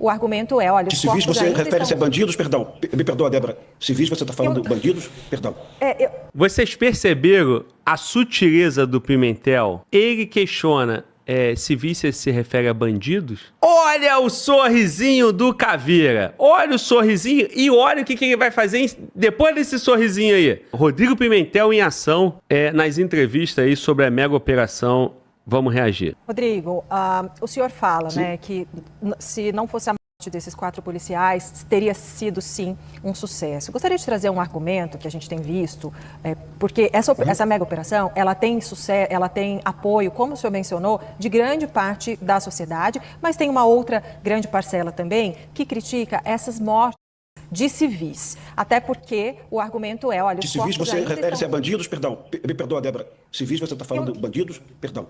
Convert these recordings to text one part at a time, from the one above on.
o argumento é, olha, De os civis corpos você ainda refere-se a estão... bandidos? Perdão. Me perdoa, Débora. Civis você está falando bandidos? Perdão. Vocês perceberam a sutileza do Pimentel? Ele questiona civis se refere a bandidos? Olha o sorrisinho do Caveira. Olha o sorrisinho e olha o que ele vai fazer depois desse sorrisinho aí. Rodrigo Pimentel em ação nas entrevistas aí sobre a mega operação. Vamos reagir. Rodrigo, o senhor fala, né, que se não fosse a morte desses 4 policiais, teria sido, sim, um sucesso. Gostaria de trazer um argumento que a gente tem visto, porque essa mega operação, ela tem sucesso, ela tem apoio, como o senhor mencionou, de grande parte da sociedade, mas tem uma outra grande parcela também que critica essas mortes de civis. Até porque o argumento é, olha... De civis você refere-se a bandidos? Perdão. Me perdoa, Débora. Civis você está falando bandidos? Perdão.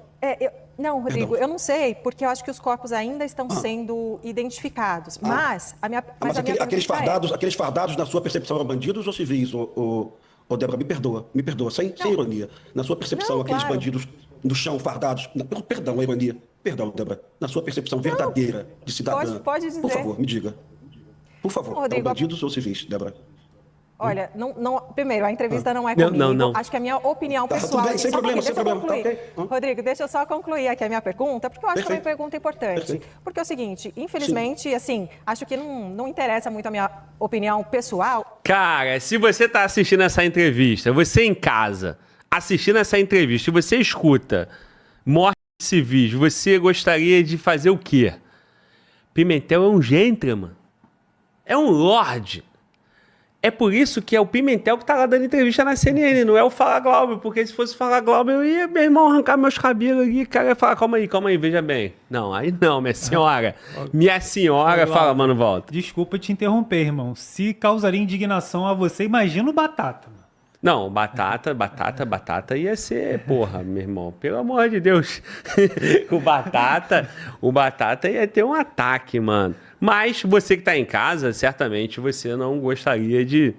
Não, Rodrigo, Perdão. eu não sei, porque eu acho que os corpos ainda estão sendo identificados. Mas a minha aqueles fardados, na sua percepção, eram bandidos ou civis? Débora, me perdoa, sem ironia. Na sua percepção, aqueles bandidos no chão, fardados... Perdão, a ironia. Perdão, Débora. Na sua percepção verdadeira de cidadã. Pode dizer. Por favor, me diga. Por favor, Rodrigo, eram bandidos ou civis, Débora? Olha, primeiro, a entrevista não é comigo. Não. Acho que a minha opinião pessoal... Tudo bem, sem problema. Tá, okay. Rodrigo, deixa eu só concluir aqui a minha pergunta, porque eu acho que é uma pergunta importante. Perfeito. Porque é o seguinte, infelizmente, assim, acho que não interessa muito a minha opinião pessoal. Cara, se você tá assistindo essa entrevista, você em casa, assistindo essa entrevista, e você escuta morte de civis, você gostaria de fazer o quê? Pimentel é um gentleman. É um lorde. É por isso que é o Pimentel que tá lá dando entrevista na CNN, não é o Fala Glauber, porque se fosse Fala Glauber, eu ia, meu irmão, arrancar meus cabelos aqui, cara, ia falar, calma aí, veja bem. Não, aí não, minha senhora. Minha senhora, fala, mano, volta. Desculpa te interromper, irmão. Se causaria indignação a você, imagina o Batata. Não, batata ia ser, porra, meu irmão, pelo amor de Deus. o batata ia ter um ataque, mano. Mas você que tá em casa, certamente você não gostaria de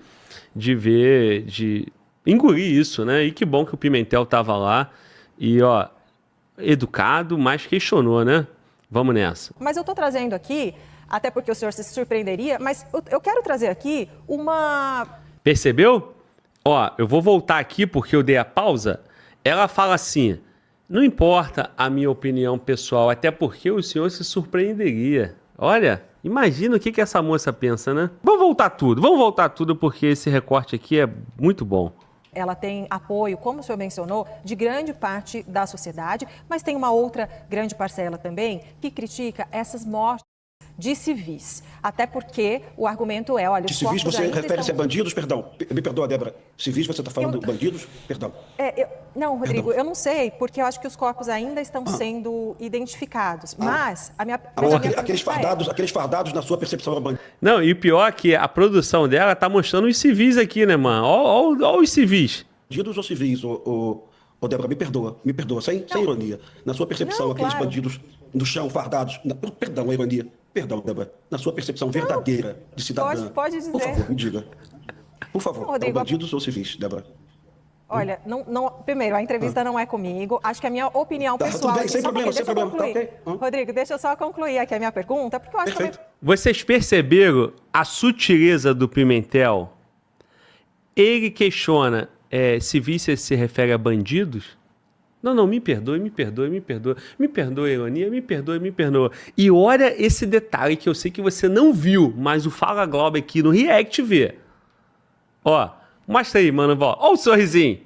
engolir isso, né? E que bom que o Pimentel tava lá e, ó, educado, mas questionou, né? Vamos nessa. Mas eu tô trazendo aqui, até porque o senhor se surpreenderia, mas eu quero trazer aqui uma... Percebeu? Ó, eu vou voltar aqui porque eu dei a pausa. Ela fala assim, não importa a minha opinião pessoal, até porque o senhor se surpreenderia. Olha, imagina o que essa moça pensa, né? Vamos voltar tudo porque esse recorte aqui é muito bom. Ela tem apoio, como o senhor mencionou, de grande parte da sociedade, mas tem uma outra grande parcela também que critica essas mortes de civis. Até porque o argumento é, olha... De civis você refere-se a bandidos? Perdão. Me perdoa, Débora. Civis você está falando bandidos? Perdão. Não, Rodrigo, Perdão. eu não sei, porque eu acho que os corpos ainda estão sendo identificados. Mas a minha... Aqueles fardados na sua percepção eram bandidos? Não, e o pior é que a produção dela tá mostrando os civis aqui, né, mano? Ó os civis. Bandidos ou civis? Débora, me perdoa, sem ironia. Na sua percepção, aqueles bandidos no chão, fardados... Perdão, a ironia. Perdão, Débora. Na sua percepção verdadeira de cidadã. Pode dizer. Por favor, me diga. Por favor, Rodrigo, eram bandidos ou civis, Débora? Olha, primeiro, a entrevista não é comigo. Acho que a minha opinião pessoal... Tudo bem, sem problema. Tá, okay. Rodrigo, deixa eu só concluir aqui a minha pergunta, porque eu acho Perfeito. Vocês perceberam a sutileza do Pimentel? Ele questiona civis se refere a bandidos? Não, me perdoe. Me perdoe, ironia, me perdoe. E olha esse detalhe que eu sei que você não viu, mas o Fala Glauber aqui no React vê. Ó, mostra aí, mano, ó o sorrisinho.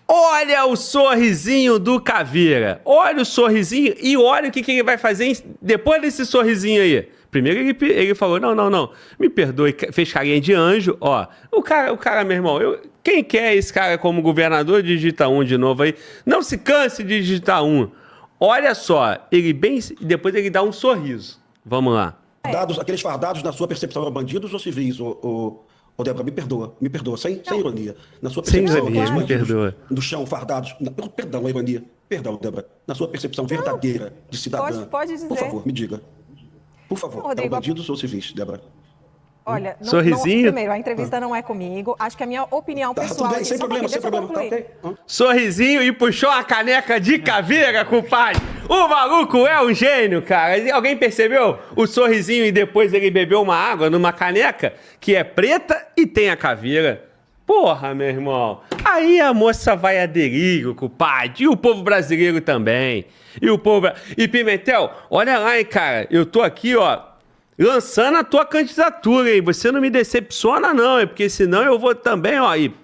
Olha o sorrisinho do Caveira. Olha o sorrisinho e olha o que ele vai fazer depois desse sorrisinho aí. Primeiro ele falou, não, me perdoe, fez carinha de anjo, ó. O cara, meu irmão, quem quer esse cara como governador, digita 1 de novo aí. Não se canse de digitar 1. Olha só, depois ele dá um sorriso. Vamos lá. Aqueles fardados na sua percepção eram bandidos ou civis? Débora, me perdoa, sem ironia. Na sua percepção, Sem ironia, aqueles me bandidos perdoa. no chão, fardados... Perdão, a ironia. Perdão, Débora. Na sua percepção verdadeira de cidadã. Pode dizer. Por favor, me diga. Por favor, Rodrigo, eram bandidos ou civis, Débora? Olha, sorrisinho. Primeiro, a entrevista não é comigo. Acho que a minha opinião pessoal... Tudo bem, sem problema. Tá, okay. Sorrisinho e puxou a caneca de Caveira, compadre. O maluco é um gênio, cara. Alguém percebeu o sorrisinho e depois ele bebeu uma água numa caneca que é preta e tem a caveira? Porra, meu irmão. Aí a moça vai a delírio, compadre. E o povo brasileiro também. E Pimentel, olha lá, hein, cara. Eu tô aqui, ó, lançando a tua candidatura, hein. Você não me decepciona, não, hein. Porque senão eu vou também, ó, e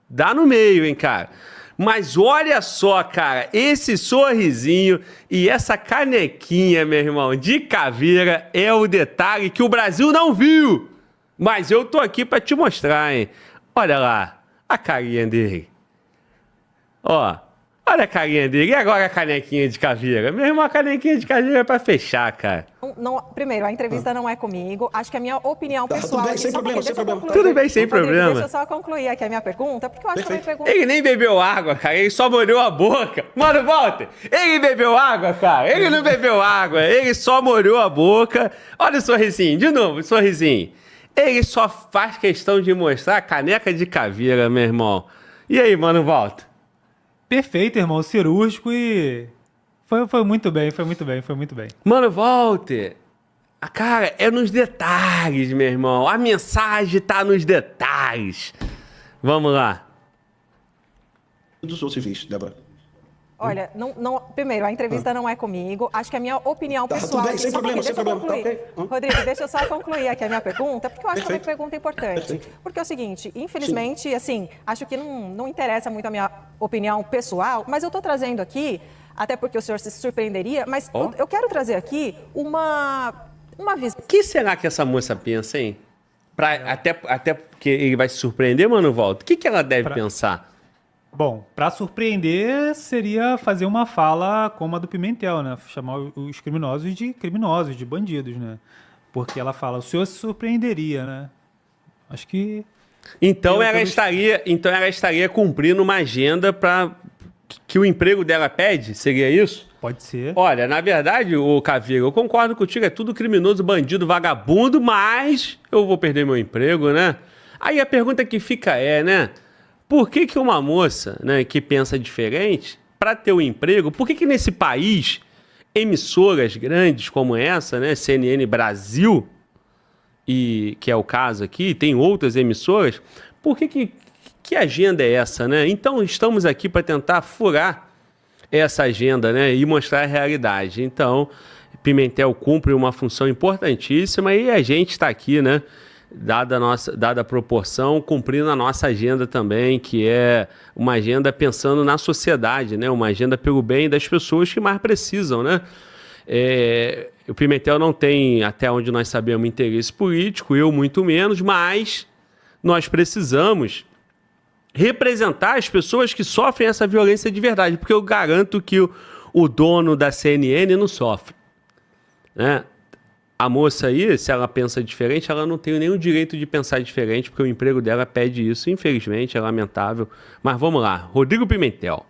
dar no meio, hein, cara. Mas olha só, cara, esse sorrisinho e essa canequinha, meu irmão, de caveira é o detalhe que o Brasil não viu. Mas eu tô aqui pra te mostrar, hein. Olha lá, a carinha dele. Ó, olha a carinha dele. E agora a canequinha de caveira? Meu irmão, a canequinha de caveira é pra fechar, cara. Primeiro, a entrevista não é comigo. Acho que a minha opinião pessoal... Tudo bem, sem problema, sem problema. Tudo bem, sem problema. Deixa eu só concluir aqui a minha pergunta, porque eu acho que a minha pergunta... Ele nem bebeu água, cara. Ele só molhou a boca. Mano, Walter, ele bebeu água, cara. Ele não bebeu água. Ele só molhou a boca. Olha o sorrisinho. De novo, o sorrisinho. Ele só faz questão de mostrar a caneca de caveira, meu irmão. E aí, mano, Walter? Perfeito, irmão. Cirúrgico e... Foi muito bem. Mano, Walter, cara, é nos detalhes, meu irmão. A mensagem tá nos detalhes. Vamos lá. Dos outros civis, Débora. Olha, primeiro, a entrevista não é comigo. Acho que a minha opinião pessoal... Tudo bem, sem problema, sem problema. Tá, okay. Rodrigo, deixa eu só concluir aqui a minha pergunta, porque eu acho que é uma pergunta importante. Porque é o seguinte, infelizmente, assim, acho que não interessa muito a minha opinião pessoal, mas eu estou trazendo aqui, até porque o senhor se surpreenderia, mas eu quero trazer aqui uma visão. O que será que essa moça pensa, hein? Até porque ele vai se surpreender, mano, Walter. O que ela deve pensar? Bom, para surpreender seria fazer uma fala como a do Pimentel, né? Chamar os criminosos, de bandidos, né? Porque ela fala, o senhor se surpreenderia, né? Acho que... Então ela estaria cumprindo uma agenda que o emprego dela pede? Seria isso? Pode ser. Olha, na verdade, ô Caveira, eu concordo contigo, é tudo criminoso, bandido, vagabundo, mas eu vou perder meu emprego, né? Aí a pergunta que fica né? Por que uma moça, né, que pensa diferente, para ter um emprego, por que nesse país, emissoras grandes como essa, né, CNN Brasil, e que é o caso aqui, tem outras emissoras, por que agenda é essa, né? Então, estamos aqui para tentar furar essa agenda, né, e mostrar a realidade. Então, Pimentel cumpre uma função importantíssima e a gente está aqui, né, dada a proporção, cumprindo a nossa agenda também, que é uma agenda pensando na sociedade, né? Uma agenda pelo bem das pessoas que mais precisam, né? O Pimentel não tem, até onde nós sabemos, interesse político, eu muito menos, mas nós precisamos representar as pessoas que sofrem essa violência de verdade, porque eu garanto que o dono da CNN não sofre, né? A moça aí, se ela pensa diferente, ela não tem nenhum direito de pensar diferente, porque o emprego dela pede isso. Infelizmente, é lamentável. Mas vamos lá. Rodrigo Pimentel.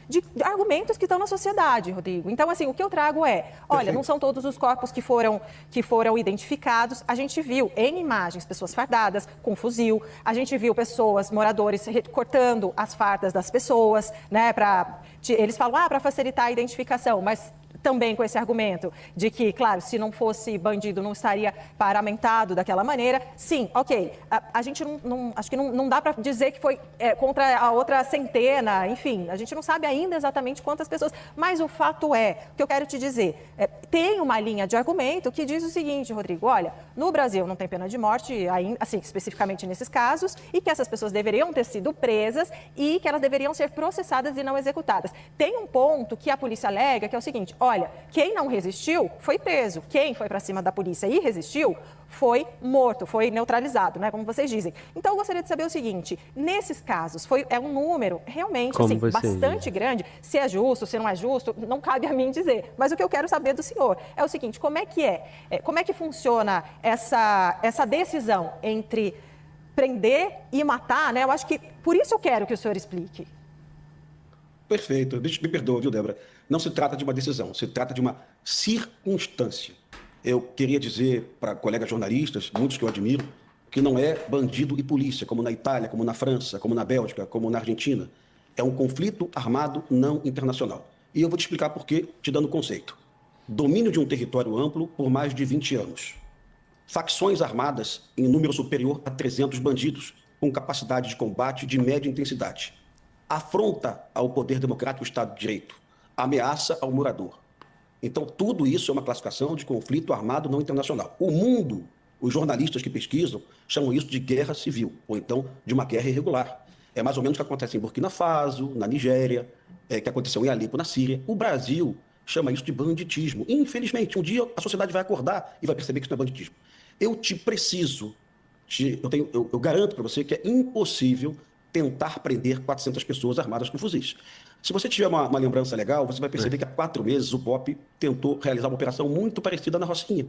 De argumentos que estão na sociedade, Rodrigo. Então, assim, o que eu trago olha, não são todos os corpos que foram identificados. A gente viu em imagens pessoas fardadas com fuzil. A gente viu moradores cortando as fardas das pessoas, né? Eles falam, para facilitar a identificação, mas também com esse argumento de que, claro, se não fosse bandido, não estaria paramentado daquela maneira. Sim, ok. A gente acho que não dá para dizer que foi contra a outra centena, enfim, a gente não sabe ainda exatamente quantas pessoas, mas o fato o que eu quero te dizer, tem uma linha de argumento que diz o seguinte, Rodrigo, olha, no Brasil não tem pena de morte, assim, especificamente nesses casos, e que essas pessoas deveriam ter sido presas e que elas deveriam ser processadas e não executadas. Tem um ponto que a polícia alega, que é o seguinte, olha, quem não resistiu foi preso, quem foi para cima da polícia e resistiu foi morto, foi neutralizado, né, como vocês dizem. Então, eu gostaria de saber o seguinte, nesses casos, é um número realmente assim, bastante grande, se é justo, se não é justo, não cabe a mim dizer, mas o que eu quero saber do senhor é o seguinte, como é que funciona essa decisão entre prender e matar, né? Eu acho que por isso eu quero que o senhor explique. Perfeito. Me perdoa, viu, Débora? Não se trata de uma decisão, se trata de uma circunstância. Eu queria dizer para colegas jornalistas, muitos que eu admiro, que não é bandido e polícia, como na Itália, como na França, como na Bélgica, como na Argentina. É um conflito armado não internacional. E eu vou te explicar por quê, te dando o conceito. Domínio de um território amplo por mais de 20 anos. Facções armadas em número superior a 300 bandidos, com capacidade de combate de média intensidade. Afronta ao poder democrático e Estado de Direito. Ameaça ao morador. Então, tudo isso é uma classificação de conflito armado não internacional. O mundo, os jornalistas que pesquisam, chamam isso de guerra civil, ou então de uma guerra irregular. É mais ou menos o que acontece em Burkina Faso, na Nigéria, que aconteceu em Alepo, na Síria. O Brasil chama isso de banditismo. Infelizmente, um dia a sociedade vai acordar e vai perceber que isso não é banditismo. Eu garanto para você que é impossível tentar prender 400 pessoas armadas com fuzis. Se você tiver uma lembrança legal, você vai perceber que há 4 meses o BOPE tentou realizar uma operação muito parecida na Rocinha.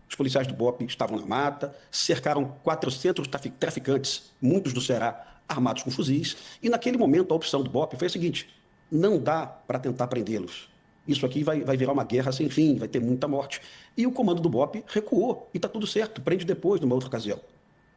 Os policiais do BOPE estavam na mata, cercaram 400 traficantes, muitos do Ceará, armados com fuzis, e naquele momento a opção do BOPE foi a seguinte: não dá para tentar prendê-los. Isso aqui vai virar uma guerra sem fim, vai ter muita morte. E o comando do BOPE recuou, e está tudo certo, prende depois, numa outra ocasião.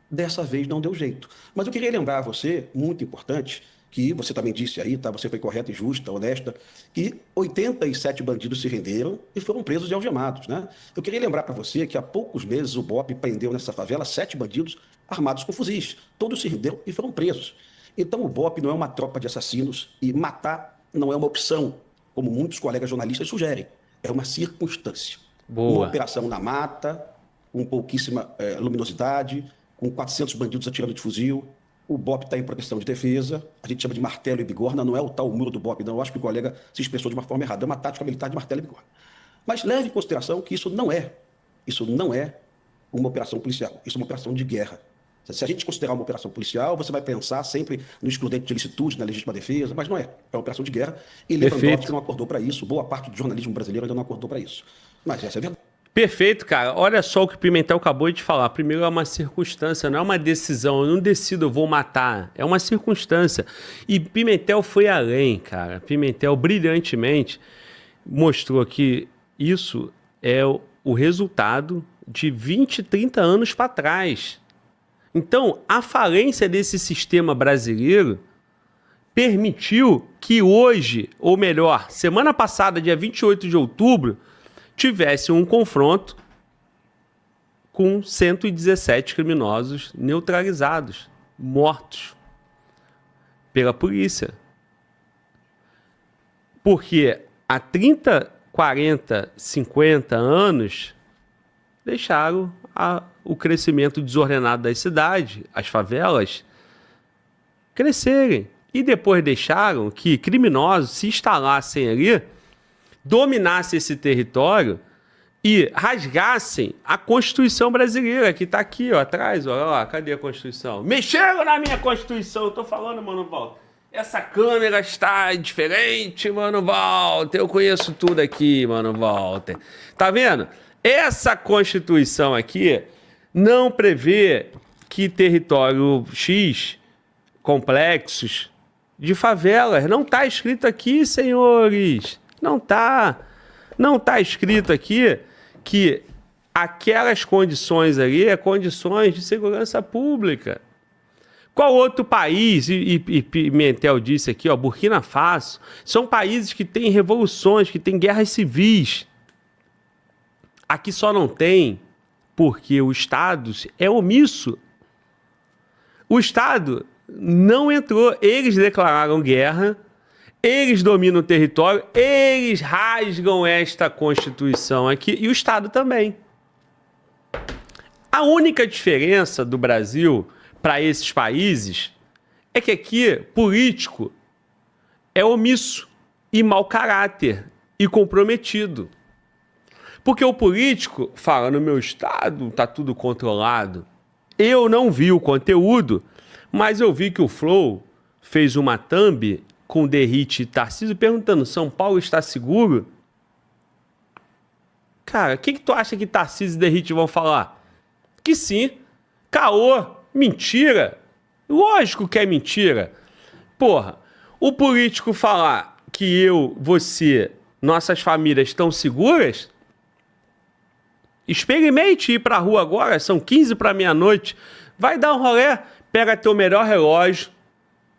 Dessa vez não deu jeito. Mas eu queria lembrar a você, muito importante, que você também disse aí, tá? Você foi correta e justa, honesta, que 87 bandidos se renderam e foram presos e algemados, né? Eu queria lembrar para você que há poucos meses o BOPE prendeu nessa favela 7 bandidos armados com fuzis. Todos se renderam e foram presos. Então o BOPE não é uma tropa de assassinos e matar não é uma opção, como muitos colegas jornalistas sugerem. É uma circunstância. Boa. Uma operação na mata, com pouquíssima luminosidade, com 400 bandidos atirando de fuzil. O BOPE está em proteção de defesa, a gente chama de martelo e bigorna, não é o tal muro do BOPE, não. Eu acho que o colega se expressou de uma forma errada, é uma tática militar de martelo e bigorna. Mas leve em consideração que isso não é uma operação policial, isso é uma operação de guerra. Se a gente considerar uma operação policial, você vai pensar sempre no excludente de licitude, na legítima defesa, mas não é. É uma operação de guerra e Lewandowski não acordou para isso, boa parte do jornalismo brasileiro ainda não acordou para isso. Mas essa é a verdade. Perfeito, cara. Olha só o que o Pimentel acabou de falar. Primeiro, é uma circunstância, não é uma decisão. Eu não decido, eu vou matar. É uma circunstância. E Pimentel foi além, cara. Pimentel, brilhantemente, mostrou que isso é o resultado de 20, 30 anos para trás. Então, a falência desse sistema brasileiro permitiu que hoje, ou melhor, semana passada, dia 28 de outubro, tivesse um confronto com 117 criminosos neutralizados, mortos pela polícia. Porque há 30, 40, 50 anos deixaram o crescimento desordenado das cidades, as favelas, crescerem. E depois deixaram que criminosos se instalassem ali, dominassem esse território e rasgassem a Constituição brasileira, que está aqui, ó, atrás, ó, lá, cadê a Constituição? Mexeram na minha Constituição, eu tô falando, Mano Walter. Essa câmera está diferente, Mano Walter, eu conheço tudo aqui, Mano Walter. Tá vendo? Essa Constituição aqui não prevê que território X, complexos de favelas, não está escrito aqui, senhores. Não tá escrito aqui que aquelas condições ali é condições de segurança pública. Qual outro país, e Pimentel disse aqui, ó, Burkina Faso, são países que têm revoluções, que têm guerras civis. Aqui só não tem porque o Estado é omisso. O Estado não entrou, eles declararam guerra, eles dominam o território, eles rasgam esta Constituição aqui e o Estado também. A única diferença do Brasil para esses países é que aqui político é omisso e mau caráter e comprometido. Porque o político fala, no meu Estado está tudo controlado. Eu não vi o conteúdo, mas eu vi que o Flow fez uma thumb com Derrite e Tarcísio, perguntando, São Paulo está seguro? Cara, o que tu acha que Tarcísio e Derrite vão falar? Que sim. Caô, mentira. Lógico que é mentira. Porra, o político falar que eu, você, nossas famílias estão seguras? Experimente ir pra rua agora, são 15 para meia-noite. Vai dar um rolê, pega teu melhor relógio,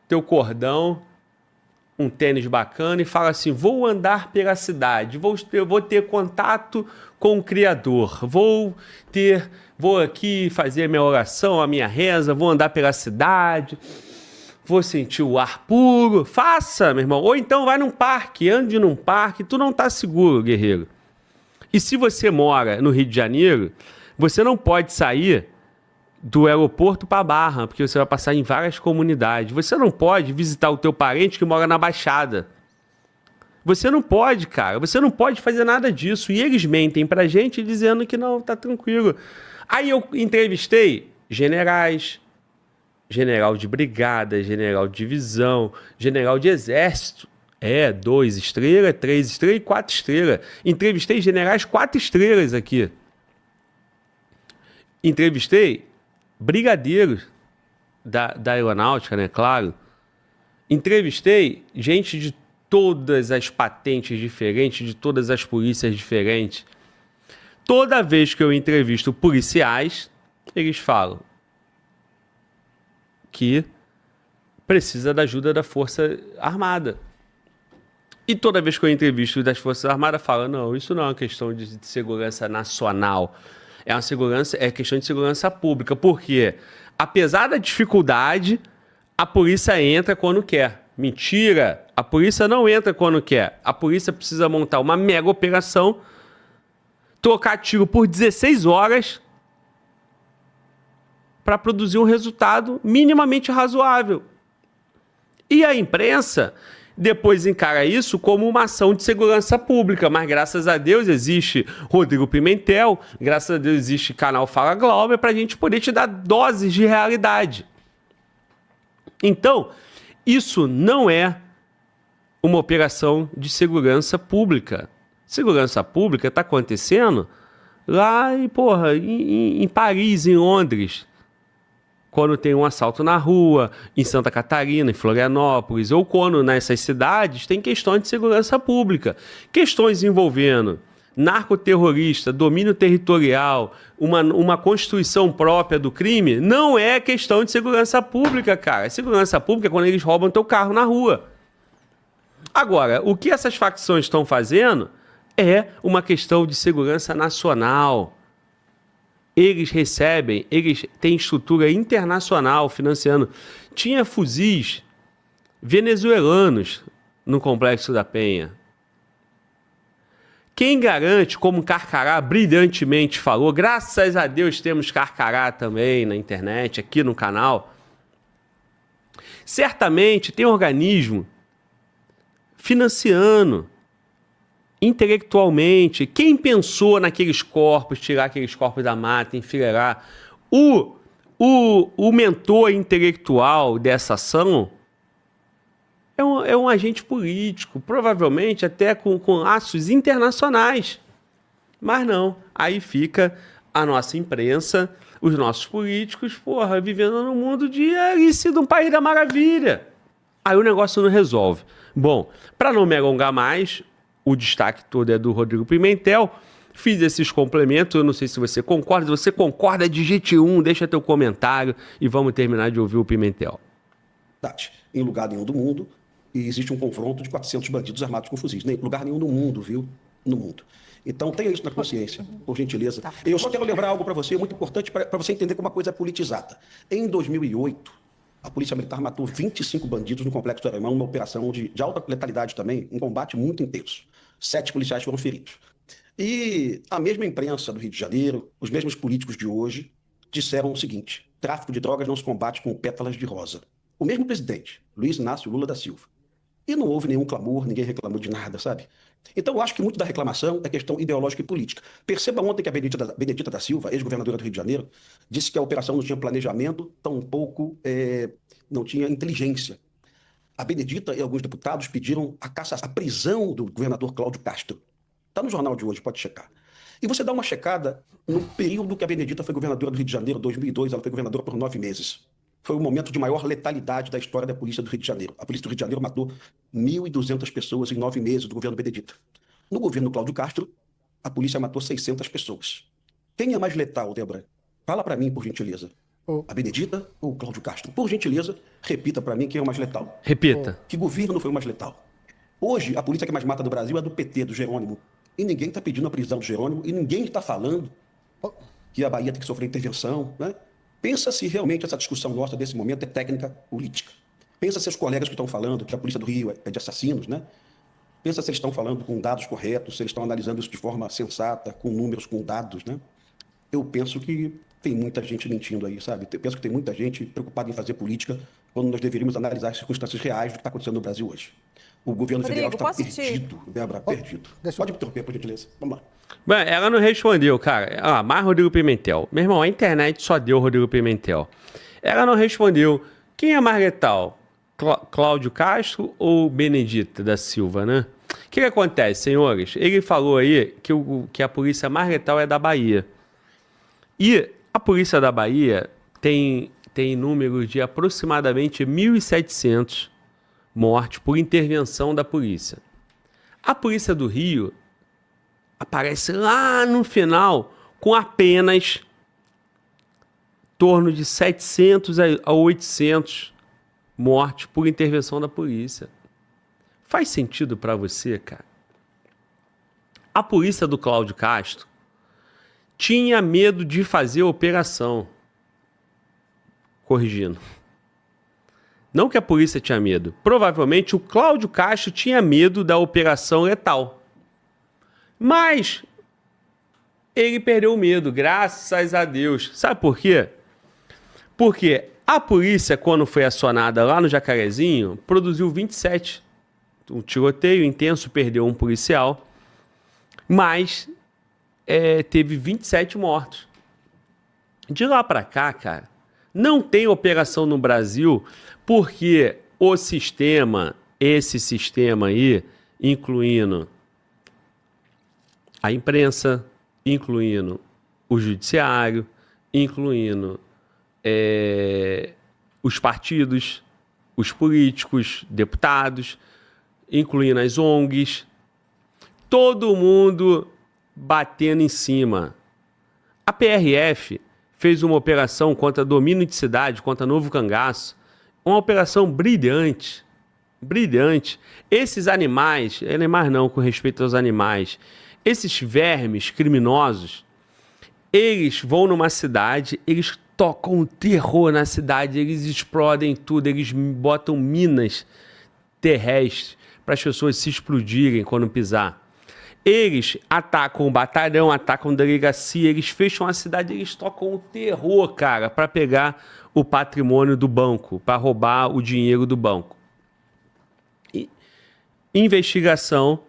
teu cordão, um tênis bacana e fala assim, vou andar pela cidade, vou ter contato com o Criador, vou aqui fazer a minha oração, a minha reza, vou andar pela cidade, vou sentir o ar puro. Faça, meu irmão. Ou então vai num parque, ande num parque, tu não tá seguro, guerreiro. E se você mora no Rio de Janeiro, você não pode sair do aeroporto para Barra, porque você vai passar em várias comunidades. Você não pode visitar o teu parente que mora na Baixada. Você não pode, cara. Você não pode fazer nada disso. E eles mentem pra gente dizendo que não, tá tranquilo. Aí eu entrevistei generais, general de brigada, general de divisão, general de exército. 2 estrelas, 3 estrelas e 4 estrelas. Entrevistei generais 4 estrelas aqui. Entrevistei brigadeiros da aeronáutica, né? Claro. Entrevistei gente de todas as patentes diferentes, de todas as polícias diferentes. Toda vez que eu entrevisto policiais, eles falam que precisa da ajuda da Força Armada. E toda vez que eu entrevisto das Forças Armadas, falam, não, isso não é uma questão de segurança nacional. É questão de segurança pública. Porque, apesar da dificuldade, a polícia entra quando quer. Mentira! A polícia não entra quando quer. A polícia precisa montar uma mega operação, trocar tiro por 16 horas para produzir um resultado minimamente razoável. E a imprensa depois encara isso como uma ação de segurança pública, mas graças a Deus existe Rodrigo Pimentel, graças a Deus existe canal Fala Glauber para a gente poder te dar doses de realidade. Então, isso não é uma operação de segurança pública. Segurança pública está acontecendo lá em Paris, em Londres, quando tem um assalto na rua, em Santa Catarina, em Florianópolis, ou quando nessas cidades tem questões de segurança pública. Questões envolvendo narcoterrorista, domínio territorial, uma constituição própria do crime, não é questão de segurança pública, cara. Segurança pública é quando eles roubam teu carro na rua. Agora, o que essas facções estão fazendo é uma questão de segurança nacional. Eles têm estrutura internacional financiando. Tinha fuzis venezuelanos no Complexo da Penha. Quem garante, como Carcará brilhantemente falou, graças a Deus temos Carcará também na internet, aqui no canal, certamente tem organismo financiando intelectualmente. Quem pensou naqueles corpos, tirar aqueles corpos da mata, enfileirar? O mentor intelectual dessa ação é um agente político, provavelmente até com laços internacionais. Mas não, aí fica a nossa imprensa, os nossos políticos, vivendo num mundo de Alice de um País da Maravilha. Aí o negócio não resolve. Bom, para não me alongar mais, o destaque todo é do Rodrigo Pimentel. Fiz esses complementos, eu não sei se você concorda. Se você concorda, digite 1, deixa teu comentário e vamos terminar de ouvir o Pimentel. Em lugar nenhum do mundo existe um confronto de 400 bandidos armados com fuzis. Em lugar nenhum no mundo, viu? No mundo. Então tenha isso na consciência, por gentileza. Eu só quero lembrar algo para você, muito importante, para você entender como a coisa é politizada. Em 2008, a Polícia Militar matou 25 bandidos no Complexo do Alemão, uma operação de alta letalidade também, um combate muito intenso. 7 policiais foram feridos. E a mesma imprensa do Rio de Janeiro, os mesmos políticos de hoje, disseram o seguinte: tráfico de drogas não se combate com pétalas de rosa. O mesmo presidente, Luiz Inácio Lula da Silva. E não houve nenhum clamor, ninguém reclamou de nada, sabe? Então eu acho que muito da reclamação é questão ideológica e política. Perceba ontem que a Benedita da Silva, ex-governadora do Rio de Janeiro, disse que a operação não tinha planejamento, tampouco não tinha inteligência. A Benedita e alguns deputados pediram a prisão do governador Cláudio Castro. Está no jornal de hoje, pode checar. E você dá uma checada no período que a Benedita foi governadora do Rio de Janeiro, 2002, ela foi governadora por 9 meses. Foi o momento de maior letalidade da história da Polícia do Rio de Janeiro. A Polícia do Rio de Janeiro matou 1.200 pessoas em 9 meses do governo Benedita. No governo Cláudio Castro, a polícia matou 600 pessoas. Quem é mais letal, Débora? Fala para mim, por gentileza. A Benedita ou o Cláudio Castro? Por gentileza, repita para mim quem é o mais letal. Repita. Que governo foi o mais letal? Hoje, a polícia que mais mata do Brasil é do PT, do Jerônimo. E ninguém está pedindo a prisão do Jerônimo e ninguém está falando que a Bahia tem que sofrer intervenção, né? Pensa se realmente essa discussão nossa desse momento é técnica política. Pensa se os colegas que estão falando que a Polícia do Rio é de assassinos, né? Pensa se eles estão falando com dados corretos, se eles estão analisando isso de forma sensata, com números, com dados, né? Eu penso que tem muita gente mentindo aí, sabe? Eu penso que tem muita gente preocupada em fazer política quando nós deveríamos analisar as circunstâncias reais do que está acontecendo no Brasil hoje. O governo federal está perdido, Débora, perdido. Pode me interromper, por gentileza. Vamos lá. Bem, ela não respondeu, cara. Mais Rodrigo Pimentel. Meu irmão, a internet só deu Rodrigo Pimentel. Ela não respondeu. Quem é mais letal? Cláudio Castro ou Benedita da Silva, né? O que acontece, senhores? Ele falou aí que a polícia mais letal é da Bahia. E a polícia da Bahia tem número de aproximadamente 1.700 mortes por intervenção da polícia. A polícia do Rio aparece lá no final com apenas em torno de 700 a 800 mortes por intervenção da polícia. Faz sentido para você, cara? A polícia do Cláudio Castro tinha medo de fazer a operação. Corrigindo. Não que a polícia tinha medo. Provavelmente o Cláudio Castro tinha medo da operação letal. Mas ele perdeu o medo, graças a Deus. Sabe por quê? Porque a polícia, quando foi acionada lá no Jacarezinho, produziu 27. Um tiroteio intenso, perdeu um policial. Mas teve 27 mortos. De lá para cá, cara, não tem operação no Brasil porque o sistema, esse sistema aí, incluindo a imprensa, incluindo o judiciário, incluindo os partidos, os políticos, deputados, incluindo as ONGs, todo mundo batendo em cima. A PRF fez uma operação contra domínio de cidade, contra Novo Cangaço, uma operação brilhante, brilhante. Esses animais não, com respeito aos animais, esses vermes criminosos, eles vão numa cidade, eles tocam terror na cidade, eles explodem tudo, eles botam minas terrestres para as pessoas se explodirem quando pisar. Eles atacam o batalhão, atacam a delegacia, eles fecham a cidade, eles tocam o terror, cara, para pegar o patrimônio do banco, para roubar o dinheiro do banco. E investigação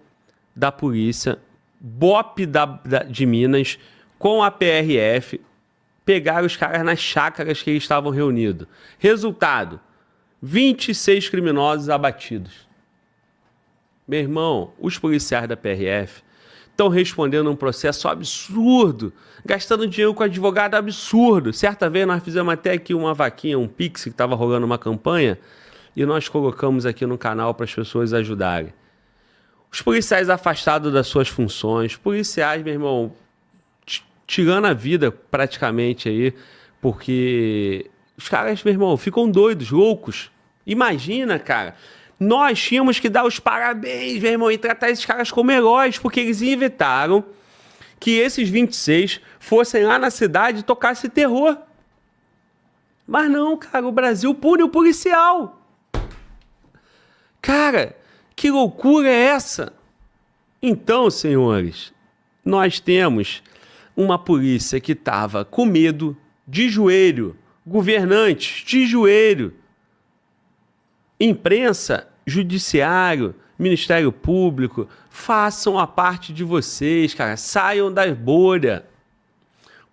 da polícia, BOP de Minas, com a PRF, pegaram os caras nas chácaras que eles estavam reunidos. Resultado, 26 criminosos abatidos. Meu irmão, os policiais da PRF estão respondendo um processo absurdo, gastando dinheiro com advogado absurdo. Certa vez nós fizemos até aqui uma vaquinha, um Pix, que estava rolando uma campanha, e nós colocamos aqui no canal para as pessoas ajudarem. Os policiais afastados das suas funções, policiais, meu irmão, tirando a vida praticamente aí, porque os caras, meu irmão, ficam doidos, loucos. Imagina, cara, nós tínhamos que dar os parabéns, meu irmão, e tratar esses caras como heróis, porque eles inventaram que esses 26 fossem lá na cidade e tocassem terror. Mas não, cara, o Brasil pune o policial. Cara, que loucura é essa? Então, senhores, nós temos uma polícia que estava com medo, de joelho, governantes de joelho, imprensa, judiciário, Ministério Público, façam a parte de vocês, cara, saiam da bolha,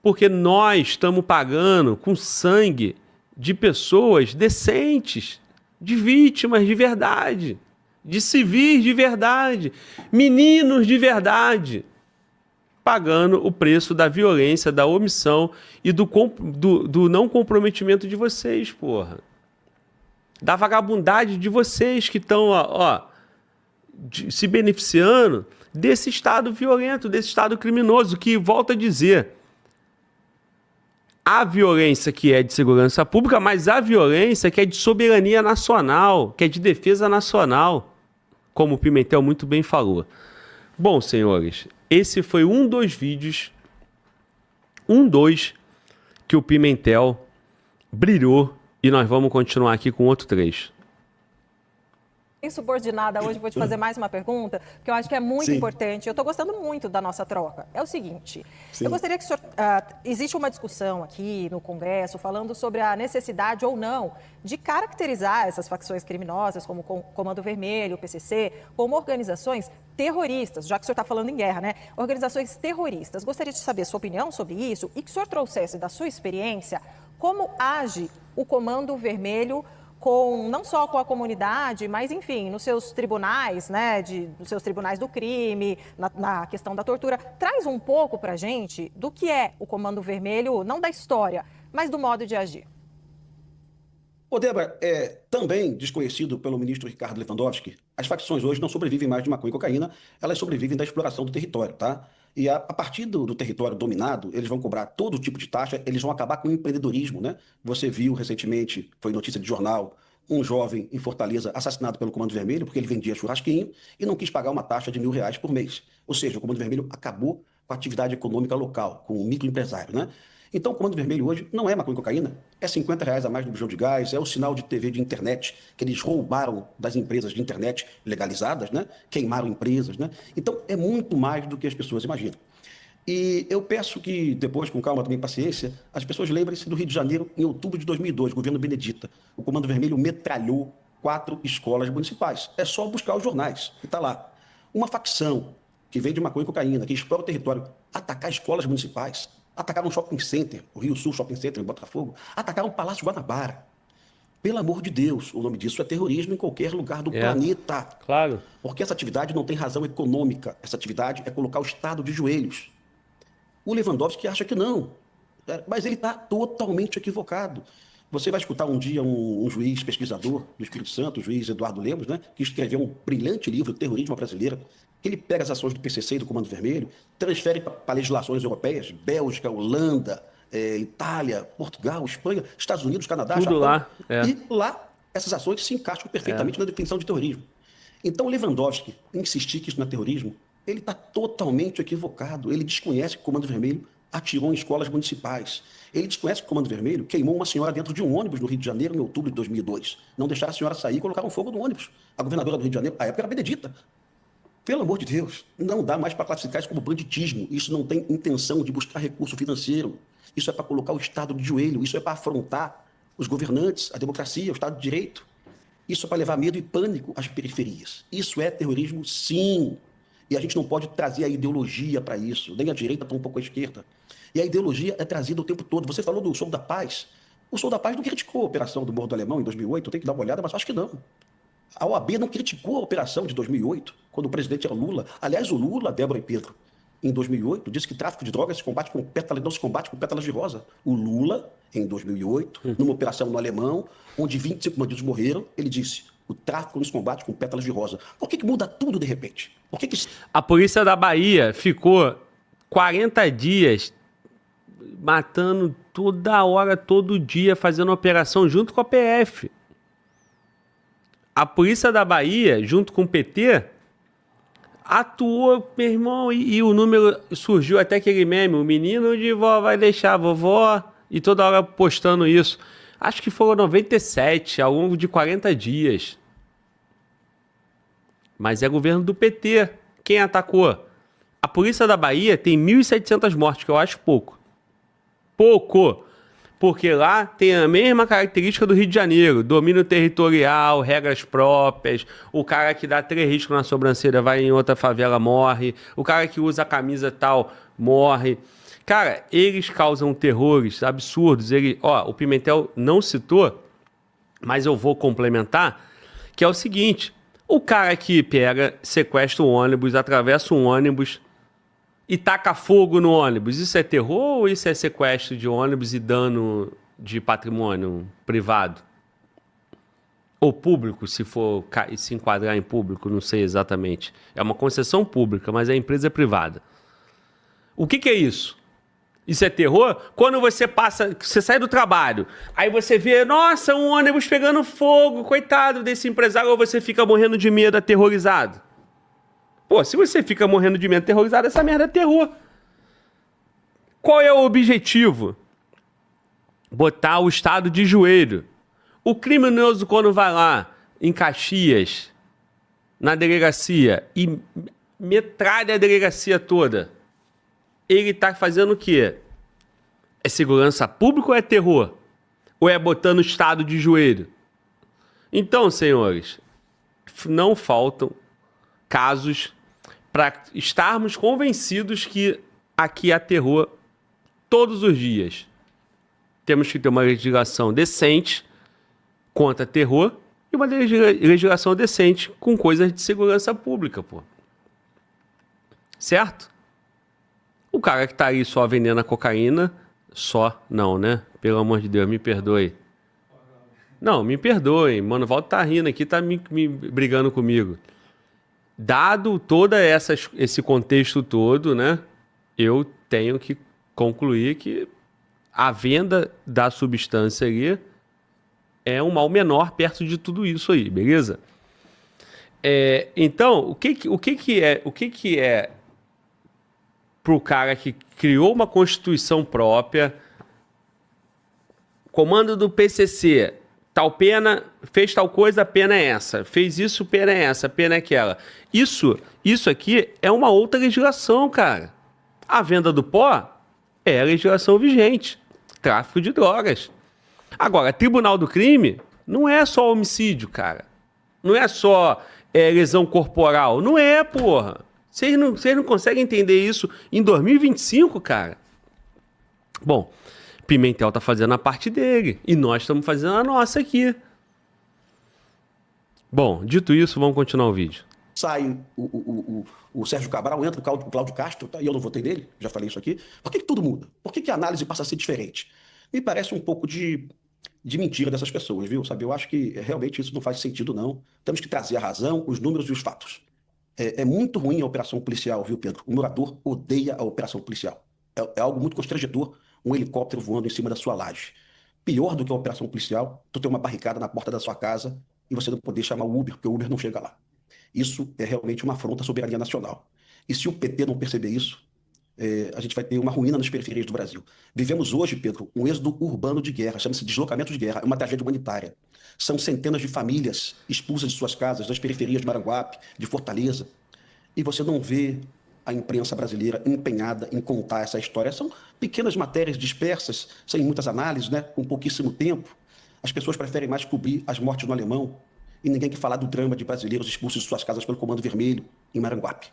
porque nós estamos pagando com sangue de pessoas decentes, de vítimas de verdade, de civis de verdade, meninos de verdade, pagando o preço da violência, da omissão e do não comprometimento de vocês, porra. Da vagabundade de vocês que estão se beneficiando desse estado violento, desse estado criminoso, que, volto a dizer, a violência que é de segurança pública, mas a violência que é de soberania nacional, que é de defesa nacional, como o Pimentel muito bem falou. Bom, senhores, esse foi um dos vídeos, que o Pimentel brilhou, e nós vamos continuar aqui com outro trecho. Insubordinada, hoje vou te fazer mais uma pergunta, porque eu acho que é muito Sim. importante. Eu estou gostando muito da nossa troca. É o seguinte, Sim. eu gostaria que o senhor... existe uma discussão aqui no Congresso falando sobre a necessidade ou não de caracterizar essas facções criminosas, como o Comando Vermelho, o PCC, como organizações terroristas, já que o senhor está falando em guerra, né? Organizações terroristas. Gostaria de saber a sua opinião sobre isso e que o senhor trouxesse da sua experiência como age o Comando Vermelho não só com a comunidade, mas, enfim, nos seus tribunais, né, nos seus tribunais do crime, na questão da tortura. Traz um pouco para a gente do que é o Comando Vermelho, não da história, mas do modo de agir. Ô, Débora, também desconhecido pelo ministro Ricardo Lewandowski, as facções hoje não sobrevivem mais de maconha e cocaína, elas sobrevivem da exploração do território, tá? E a partir do território dominado, eles vão cobrar todo tipo de taxa, eles vão acabar com o empreendedorismo, né? Você viu recentemente, foi notícia de jornal, um jovem em Fortaleza assassinado pelo Comando Vermelho porque ele vendia churrasquinho e não quis pagar uma taxa de R$1.000 por mês. Ou seja, o Comando Vermelho acabou com a atividade econômica local, com o microempresário, né? Então, o Comando Vermelho hoje não é maconha e cocaína, é R$50 a mais no bujão de gás, é o sinal de TV de internet que eles roubaram das empresas de internet legalizadas, né? Queimaram empresas, né? Então, é muito mais do que as pessoas imaginam. E eu peço que, depois, com calma também, paciência, as pessoas lembrem-se do Rio de Janeiro, em outubro de 2002, governo Benedita. O Comando Vermelho metralhou 4 escolas municipais. É só buscar os jornais, que está lá. Uma facção que vende maconha e cocaína, que explora o território, atacar escolas municipais, atacaram um shopping center, o Rio Sul Shopping Center, em Botafogo, atacaram o Palácio Guanabara. Pelo amor de Deus, o nome disso é terrorismo em qualquer lugar do planeta. Claro. Porque essa atividade não tem razão econômica. Essa atividade é colocar o Estado de joelhos. O Lewandowski acha que não, mas ele está totalmente equivocado. Você vai escutar um dia um juiz pesquisador do Espírito Santo, o juiz Eduardo Lemos, né, que escreveu um brilhante livro, Terrorismo Brasileiro, que ele pega as ações do PCC e do Comando Vermelho, transfere para legislações europeias, Bélgica, Holanda, Itália, Portugal, Espanha, Estados Unidos, Canadá, Tudo Japão. lá, E lá essas ações se encaixam perfeitamente na definição de terrorismo. Então, Lewandowski insistir que isso não é terrorismo, ele está totalmente equivocado. Ele desconhece que o Comando Vermelho atirou em escolas municipais. Ele desconhece que o Comando Vermelho queimou uma senhora dentro de um ônibus no Rio de Janeiro em outubro de 2002. Não deixaram a senhora sair e colocaram fogo no ônibus. A governadora do Rio de Janeiro, à época, era Benedita. Pelo amor de Deus, não dá mais para classificar isso como banditismo. Isso não tem intenção de buscar recurso financeiro. Isso é para colocar o Estado de joelho. Isso é para afrontar os governantes, a democracia, o Estado de Direito. Isso é para levar medo e pânico às periferias. Isso é terrorismo, sim. E a gente não pode trazer a ideologia para isso, nem a direita, tão um pouco a esquerda. E a ideologia é trazida o tempo todo. Você falou do Sou da Paz. O Sou da Paz não criticou a operação do Morro do Alemão em 2008, eu tenho que dar uma olhada, mas acho que não. A OAB não criticou a operação de 2008, quando o presidente era Lula. Aliás, o Lula, Débora e Pedro, em 2008, disse que tráfico de drogas se combate com pétalas, não se combate com pétalas de rosa. O Lula, em 2008, numa operação no Alemão, onde 25 bandidos morreram, ele disse: o tráfico nos combate com pétalas de rosa. Por que muda tudo de repente? Por que A polícia da Bahia ficou 40 dias matando toda hora, todo dia, fazendo operação junto com a PF. A polícia da Bahia, junto com o PT, atuou, meu irmão, e o número surgiu até aquele meme, o menino de vó vai deixar a vovó, e toda hora postando isso. Acho que foram 97 ao longo de 40 dias. Mas é governo do PT. Quem atacou? A polícia da Bahia tem 1.700 mortes, que eu acho pouco. Pouco! Porque lá tem a mesma característica do Rio de Janeiro. Domínio territorial, regras próprias. O cara que dá 3 riscos na sobrancelha vai em outra favela, morre. O cara que usa a camisa tal, morre. Cara, eles causam terrores absurdos. O Pimentel não citou, mas eu vou complementar, que é o seguinte: o cara que pega, sequestra um ônibus, atravessa um ônibus e taca fogo no ônibus, isso é terror ou isso é sequestro de ônibus e dano de patrimônio privado? Ou público, se for se enquadrar em público, não sei exatamente. É uma concessão pública, mas a empresa é privada. O que é isso? Isso é terror? Quando você passa, você sai do trabalho, aí você vê, nossa, um ônibus pegando fogo, coitado desse empresário, ou você fica morrendo de medo, aterrorizado? Pô, se você fica morrendo de medo, aterrorizado, essa merda é terror. Qual é o objetivo? Botar o Estado de joelho. O criminoso, quando vai lá em Caxias, na delegacia, e metralha a delegacia toda, ele tá fazendo o quê? É segurança pública ou é terror? Ou é botando o Estado de joelho? Então, senhores, não faltam casos para estarmos convencidos que aqui há terror todos os dias. Temos que ter uma legislação decente contra terror e uma legislação decente com coisas de segurança pública, pô. Certo? O cara que tá aí só vendendo a cocaína, só não, né? Pelo amor de Deus, me perdoe. Não, me perdoe. Mano, o Valdo tá rindo aqui, tá me brigando comigo. Dado todo esse contexto todo, né? Eu tenho que concluir que a venda da substância ali é um mal menor perto de tudo isso aí, beleza? Então, o que é pro cara que criou uma constituição própria, comando do PCC, tal pena, fez tal coisa, a pena é essa, fez isso, pena é essa, pena é aquela. Isso aqui é uma outra legislação, cara. A venda do pó é a legislação vigente, tráfico de drogas. Agora, tribunal do crime não é só homicídio, cara. Não é só lesão corporal. Não é, porra. Vocês não conseguem entender isso em 2025, cara? Bom, Pimentel tá fazendo a parte dele e nós estamos fazendo a nossa aqui. Bom, dito isso, vamos continuar o vídeo. Sai o Sérgio Cabral, entra o Cláudio Castro, tá? E eu não votei nele, já falei isso aqui. Por que tudo muda? Por que a análise passa a ser diferente? Me parece um pouco de mentira dessas pessoas, viu? Sabe, eu acho que realmente isso não faz sentido, não. Temos que trazer a razão, os números e os fatos. É muito ruim a operação policial, viu, Pedro? O morador odeia a operação policial. É algo muito constrangedor, um helicóptero voando em cima da sua laje. Pior do que a operação policial, tu ter uma barricada na porta da sua casa e você não poder chamar o Uber, porque o Uber não chega lá. Isso é realmente uma afronta à soberania nacional. E se o PT não perceber isso, a gente vai ter uma ruína nas periferias do Brasil. Vivemos hoje, Pedro, um êxodo urbano de guerra, chama-se deslocamento de guerra, é uma tragédia humanitária. São centenas de famílias expulsas de suas casas, das periferias de Maranguape, de Fortaleza, e você não vê a imprensa brasileira empenhada em contar essa história. São pequenas matérias dispersas, sem muitas análises, né? Com pouquíssimo tempo. As pessoas preferem mais cobrir as mortes no Alemão e ninguém quer falar do drama de brasileiros expulsos de suas casas pelo Comando Vermelho em Maranguape.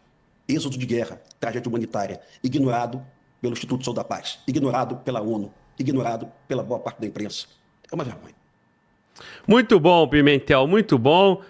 Êxodo de guerra, tragédia humanitária, ignorado pelo Instituto Sou da Paz, ignorado pela ONU, ignorado pela boa parte da imprensa. É uma vergonha. Muito bom, Pimentel, muito bom.